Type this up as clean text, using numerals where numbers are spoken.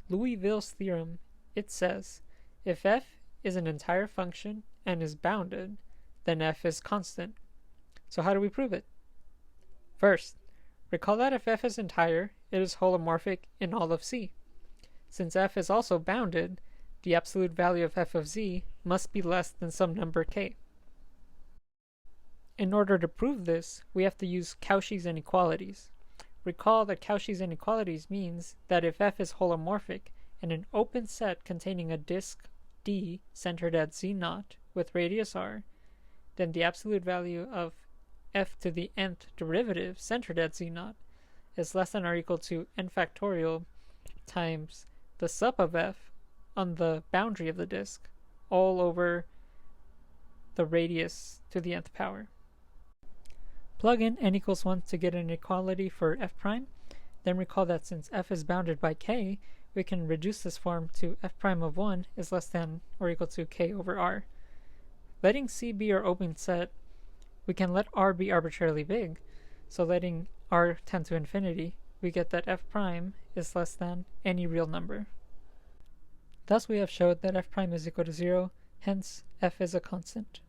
Liouville's theorem, it says, if f is an entire function and is bounded, then f is constant. So how do we prove it? First, recall that if f is entire, it is holomorphic in all of C. Since f is also bounded, the absolute value of f of z must be less than some number k. In order to prove this, we have to use Cauchy's inequalities. Recall that Cauchy's inequalities means that if f is holomorphic in an open set containing a disk D centered at z0 with radius r, then the absolute value of f to the nth derivative centered at z0 is less than or equal to n factorial times the sup of f on the boundary of the disk all over the radius to the nth power. Plug in n equals 1 to get an inequality for f prime, then recall that since f is bounded by k, we can reduce this form to f prime of 1 is less than or equal to k over r. Letting C be our open set, we can let r be arbitrarily big, so letting r tend to infinity, we get that f prime is less than any real number. Thus we have showed that f prime is equal to 0, hence f is a constant.